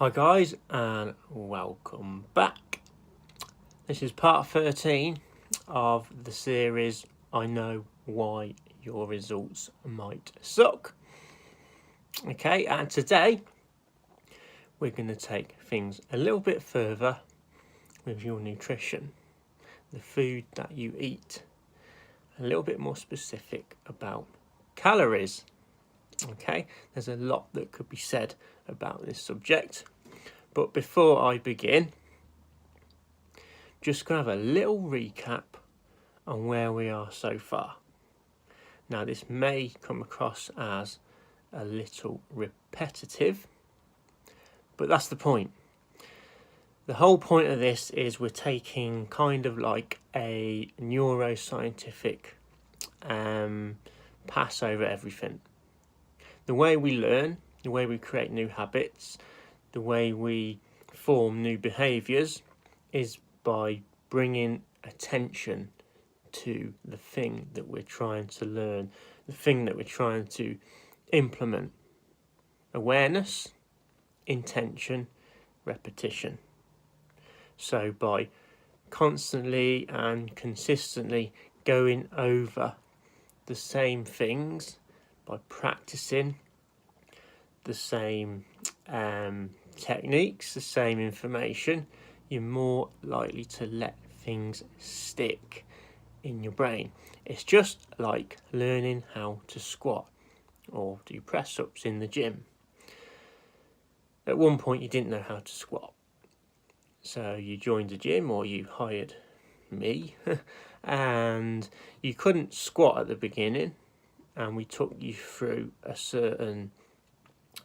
Hi guys, and welcome back. This is part 13 of the series I Know Why Your Results Might Suck. Okay, and today we're going to take things a little bit further with your nutrition, the food that you eat, a little bit more specific about calories. Okay, there's a lot that could be said about this subject. But before I begin, just going to have a little recap on where we are so far. Now, this may come across as a little repetitive, but that's the point. The whole point of this is we're taking kind of like a neuroscientific pass over everything. The way we learn, the way we create new habits, the way we form new behaviours is by bringing attention to the thing that we're trying to learn, the thing that we're trying to implement. Awareness, intention, repetition. So by constantly and consistently going over the same things, by practicing the same techniques, the same information, you're more likely to let things stick in your brain. It's just like learning how to squat or do press-ups in the gym. At one point you didn't know how to squat, so you joined a gym or you hired me and you couldn't squat at the beginning, and we took you through a certain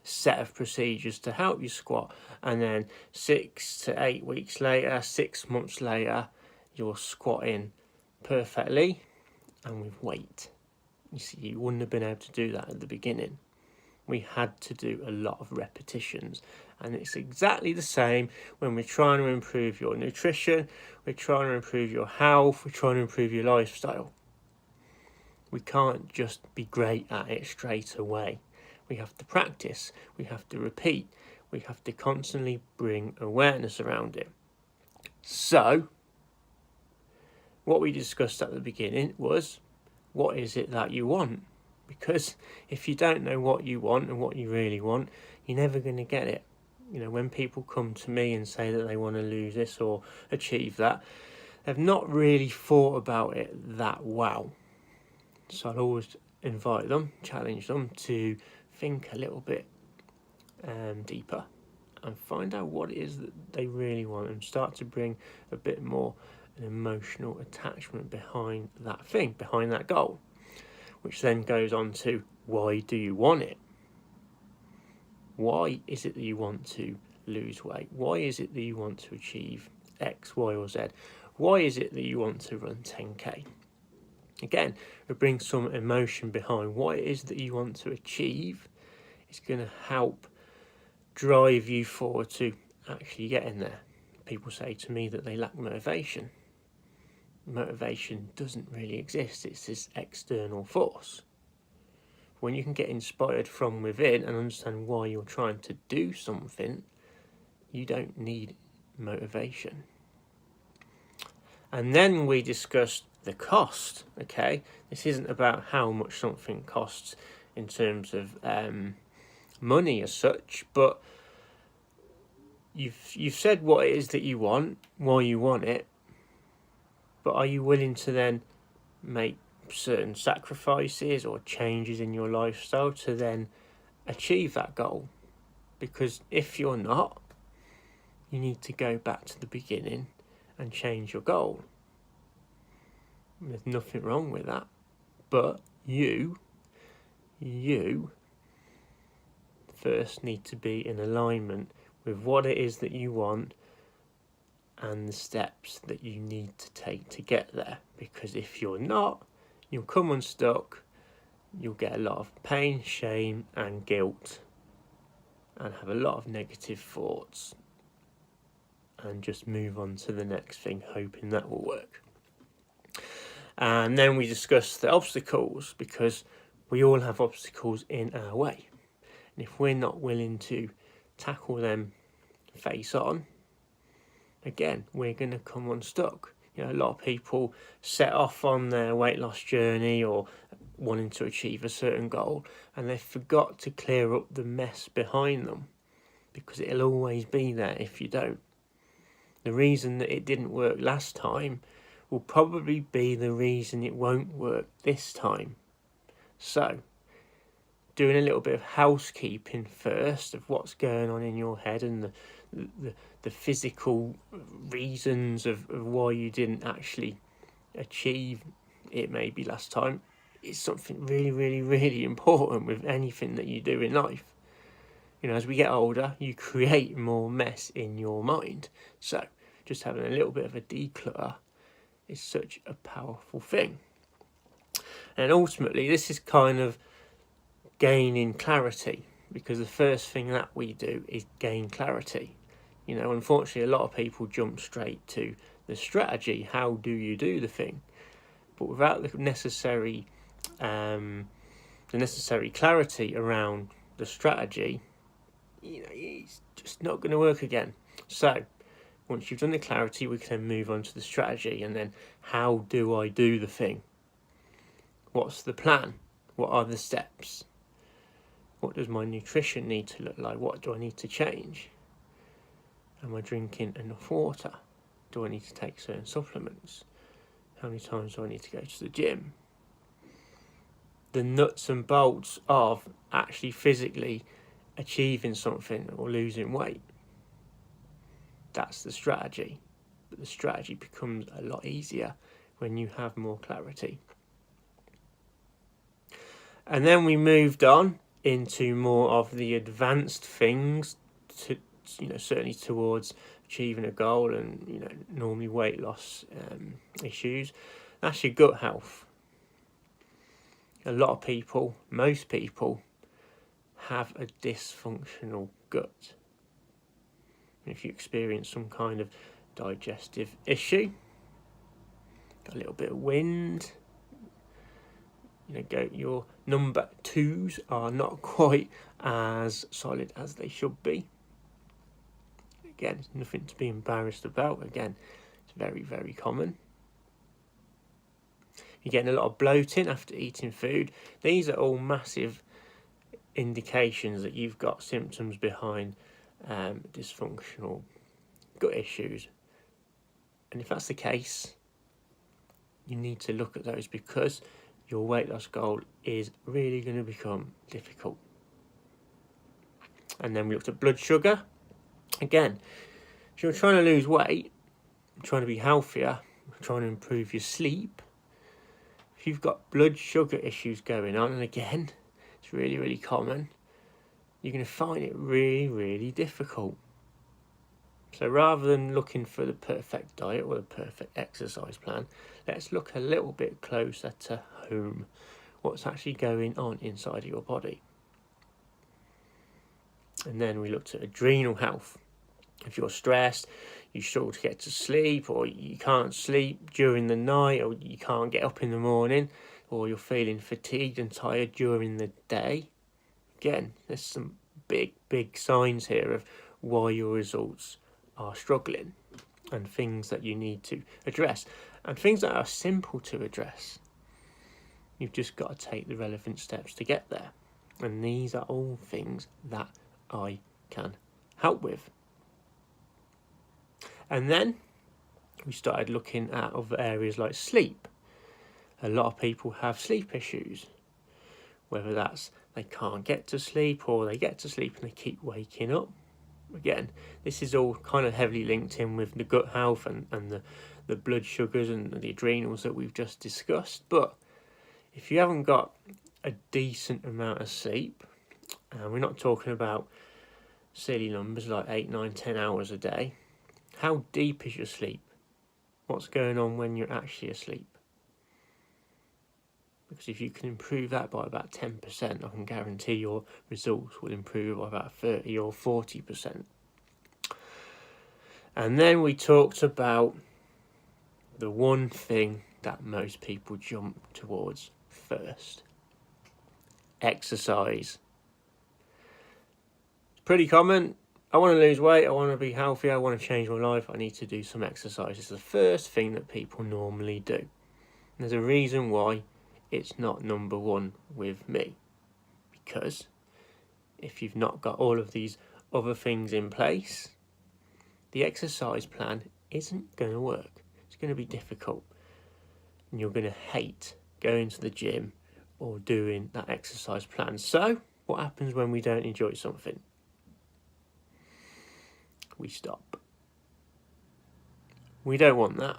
set of procedures to help you squat, and then 6 to 8 weeks later, 6 months later, you're squatting perfectly and with weight. You see, you wouldn't have been able to do that at the beginning. We had to do a lot of repetitions, and it's exactly the same when we're trying to improve your nutrition, we're trying to improve your health, we're trying to improve your lifestyle. We can't just be great at it straight away. We have to practice, we have to repeat, we have to constantly bring awareness around it. So, what we discussed at the beginning was, what is it that you want? Because if you don't know what you want and what you really want, you're never going to get it. You know, when people come to me and say that they want to lose this or achieve that, they've not really thought about it that well. So I'd always invite them, challenge them to think a little bit deeper and find out what it is that they really want, and start to bring a bit more an emotional attachment behind that thing, behind that goal, which then goes on to, why do you want it? Why is it that you want to lose weight? Why is it that you want to achieve X, Y or Z? Why is it that you want to run 10k? Again, we bring some emotion behind what it is that you want to achieve. It's going to help drive you forward to actually getting there. People say to me that they lack motivation. Motivation doesn't really exist. It's this external force. When you can get inspired from within and understand why you're trying to do something, you don't need motivation. And then we discussed the cost. Okay, this isn't about how much something costs in terms of money as such, but you've said what it is that you want, why you want it, but are you willing to then make certain sacrifices or changes in your lifestyle to then achieve that goal? Because if you're not, you need to go back to the beginning and change your goal. There's nothing wrong with that, but you first need to be in alignment with what it is that you want and the steps that you need to take to get there. Because if you're not, you'll come unstuck, you'll get a lot of pain, shame and guilt, and have a lot of negative thoughts, and just move on to the next thing, hoping that will work. And then we discussed the obstacles, because we all have obstacles in our way. And if we're not willing to tackle them face on, again, we're going to come unstuck. You know, a lot of people set off on their weight loss journey or wanting to achieve a certain goal, and they forgot to clear up the mess behind them, because it'll always be there if you don't. The reason that it didn't work last time will probably be the reason it won't work this time. So, doing a little bit of housekeeping first of what's going on in your head and the physical reasons of why you didn't actually achieve it maybe last time is something really, really, really important with anything that you do in life. You know, as we get older, you create more mess in your mind. So just having a little bit of a declutter is such a powerful thing. And ultimately, this is kind of gaining clarity, because the first thing that we do is gain clarity. You know, unfortunately, a lot of people jump straight to the strategy. How do you do the thing? But without the necessary clarity around the strategy, you know, it's just not going to work again. So once you've done the clarity, we can then move on to the strategy, and then how do I do the thing? What's the plan? What are the steps? What does my nutrition need to look like? What do I need to change? Am I drinking enough water? Do I need to take certain supplements? How many times do I need to go to the gym? The nuts and bolts of actually physically achieving something or losing weight. That's the strategy. But the strategy becomes a lot easier when you have more clarity. And then we moved on into more of the advanced things, to, you know, certainly towards achieving a goal and, you know, normally weight loss issues. That's your gut health. A lot of people, most people, have a dysfunctional gut. If you experience some kind of digestive issue, a little bit of wind, you know, your number twos are not quite as solid as they should be. Again, it's nothing to be embarrassed about. Again, it's very, very common. You're getting a lot of bloating after eating food. These are all massive indications that you've got symptoms behind dysfunctional gut issues. And if that's the case, you need to look at those, because your weight loss goal is really going to become difficult. And then we looked at blood sugar. Again, if you're trying to lose weight, trying to be healthier, trying to improve your sleep, if you've got blood sugar issues going on, and again, it's really, really common, you're going to find it really, really difficult. So rather than looking for the perfect diet or the perfect exercise plan, let's look a little bit closer to home. What's actually going on inside of your body? And then we looked at adrenal health. If you're stressed, you struggle to get to sleep, or you can't sleep during the night, or you can't get up in the morning, or you're feeling fatigued and tired during the day, again, there's some big, big signs here of why your results are struggling, and things that you need to address, and things that are simple to address. You've just got to take the relevant steps to get there. And these are all things that I can help with. And then we started looking at other areas like sleep. A lot of people have sleep issues, whether that's they can't get to sleep, or they get to sleep and they keep waking up. Again, this is all kind of heavily linked in with the gut health and the blood sugars and the adrenals that we've just discussed. But if you haven't got a decent amount of sleep, and we're not talking about silly numbers like 8, 9, 10 hours a day, how deep is your sleep? What's going on when you're actually asleep? Because if you can improve that by about 10%, I can guarantee your results will improve by about 30 or 40%. And then we talked about the one thing that most people jump towards first: exercise. It's pretty common. I want to lose weight, I want to be healthy, I want to change my life, I need to do some exercise. It's the first thing that people normally do. And there's a reason why it's not number one with me. Because if you've not got all of these other things in place, the exercise plan isn't going to work. It's going to be difficult. And you're going to hate going to the gym or doing that exercise plan. So, what happens when we don't enjoy something? We stop. We don't want that.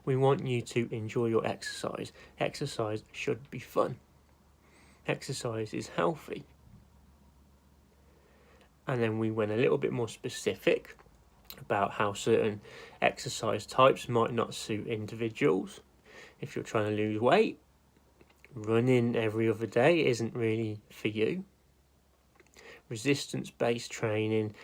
We want you to enjoy your exercise. Exercise should be fun. Exercise is healthy. And then we went a little bit more specific about how certain exercise types might not suit individuals. If you're trying to lose weight, running every other day isn't really for you. Resistance-based training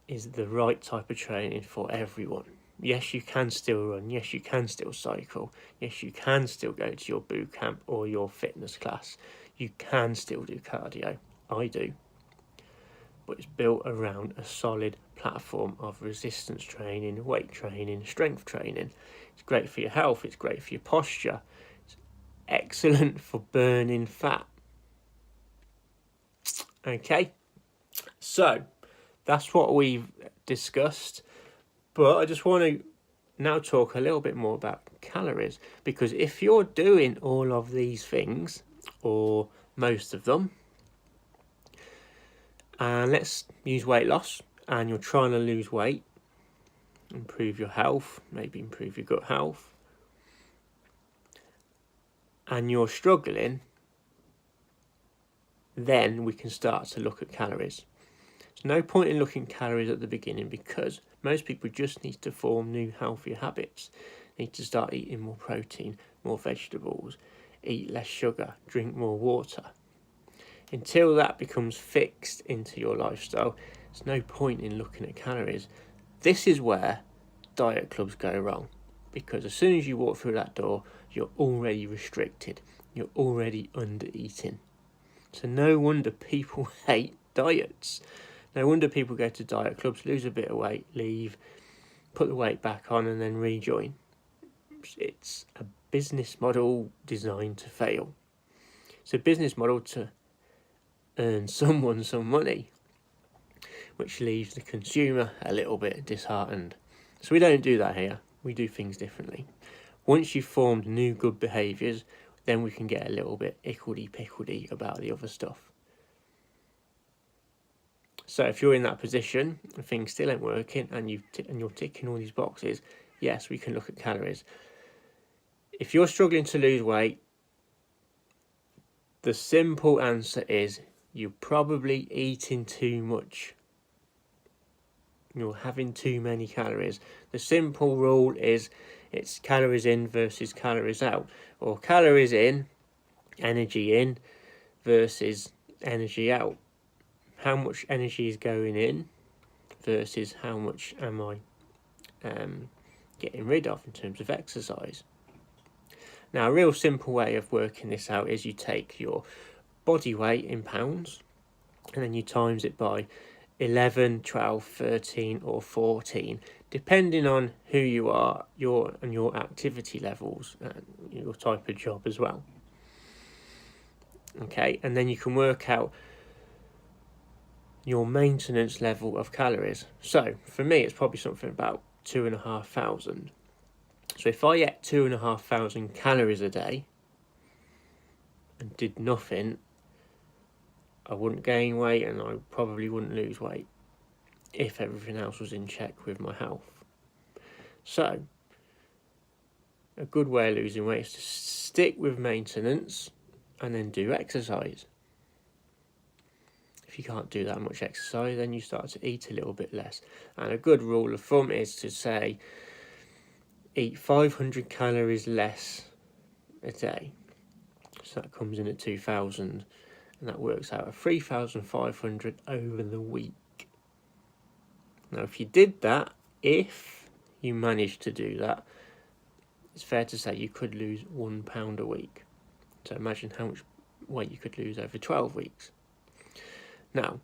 is the right type of training for everyone. Yes, you can still run. Yes, you can still cycle. Yes, you can still go to your boot camp or your fitness class. You can still do cardio. I do. But it's built around a solid platform of resistance training, weight training, strength training. It's great for your health. It's great for your posture. It's excellent for burning fat. Okay, so that's what we've discussed, but I just want to now talk a little bit more about calories, because if you're doing all of these things, or most of them, and let's use weight loss, and you're trying to lose weight, improve your health, maybe improve your gut health, and you're struggling, then we can start to look at calories. There's no point in looking at calories at the beginning, because most people just need to form new healthier habits. They need to start eating more protein, more vegetables, eat less sugar, drink more water. Until that becomes fixed into your lifestyle, there's no point in looking at calories. This is where diet clubs go wrong, because as soon as you walk through that door, you're already restricted. You're already under eating. So no wonder people hate diets. No wonder people go to diet clubs, lose a bit of weight, leave, put the weight back on and then rejoin. It's a business model designed to fail. It's a business model to earn someone some money, which leaves the consumer a little bit disheartened. So we don't do that here. We do things differently. Once you've formed new good behaviours, then we can get a little bit hickledy-pickledy about the other stuff. So if you're in that position and things still ain't working and you're ticking all these boxes, yes, we can look at calories. If you're struggling to lose weight, the simple answer is you're probably eating too much. You're having too many calories. The simple rule is it's calories in versus calories out, or calories in, energy in versus energy out. How much energy is going in versus how much am I getting rid of in terms of exercise. Now, a real simple way of working this out is you take your body weight in pounds and then you times it by 11, 12, 13 or 14, depending on who you are, your activity levels and your type of job as well. Okay, and then you can work out your maintenance level of calories. So for me, it's probably something about 2,500. So if I ate 2,500 calories a day and did nothing, I wouldn't gain weight and I probably wouldn't lose weight if everything else was in check with my health. So a good way of losing weight is to stick with maintenance and then do exercise. If you can't do that much exercise, then you start to eat a little bit less. And a good rule of thumb is to say, eat 500 calories less a day. So that comes in at 2,000, and that works out at 3,500 over the week. Now, if you did that, if you managed to do that, it's fair to say you could lose £1 a week. So imagine how much weight you could lose over 12 weeks. Now,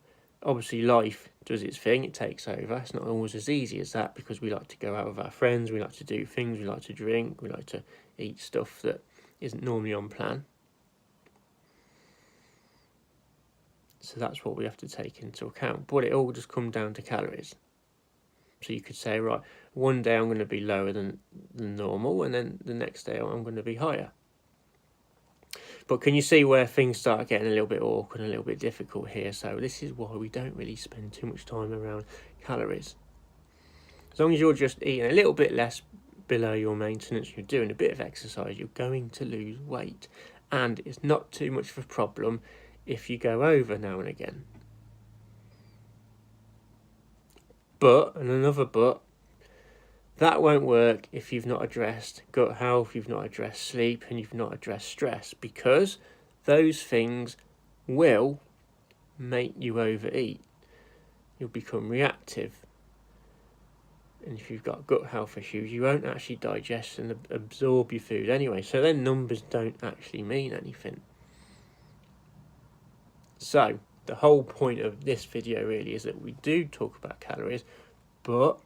Obviously life does its thing, it takes over. It's not always as easy as that, because we like to go out with our friends, we like to do things, we like to drink, we like to eat stuff that isn't normally on plan. So that's what we have to take into account. But it all just comes down to calories. So you could say, right, one day I'm going to be lower than normal, and then the next day I'm going to be higher. But can you see where things start getting a little bit awkward and a little bit difficult here? So this is why we don't really spend too much time around calories. As long as you're just eating a little bit less below your maintenance, you're doing a bit of exercise, you're going to lose weight. And it's not too much of a problem if you go over now and again. But, and another but, that won't work if you've not addressed gut health, you've not addressed sleep, and you've not addressed stress, because those things will make you overeat. You'll become reactive. And if you've got gut health issues, you won't actually digest and absorb your food anyway. So then numbers don't actually mean anything. So the whole point of this video really is that we do talk about calories, but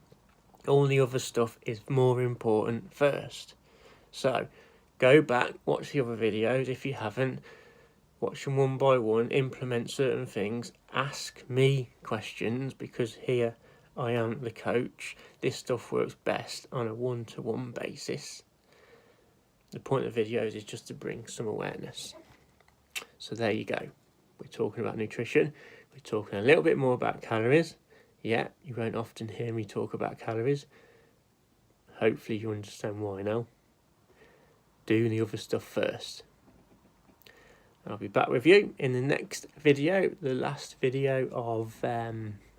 all the other stuff is more important first. So go back, watch the other videos if you haven't, watch them one by one, implement certain things, ask me questions, because here I am the coach. This stuff works best on a one-to-one basis. The point of videos is just to bring some awareness. So there you go. We're talking about nutrition. We're talking a little bit more about calories. Yeah, you won't often hear me talk about calories. Hopefully you understand why now. Do the other stuff first. I'll be back with you in the next video, the last video of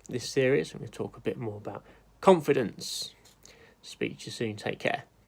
this series. I'm going to talk a bit more about confidence. Speak to you soon. Take care.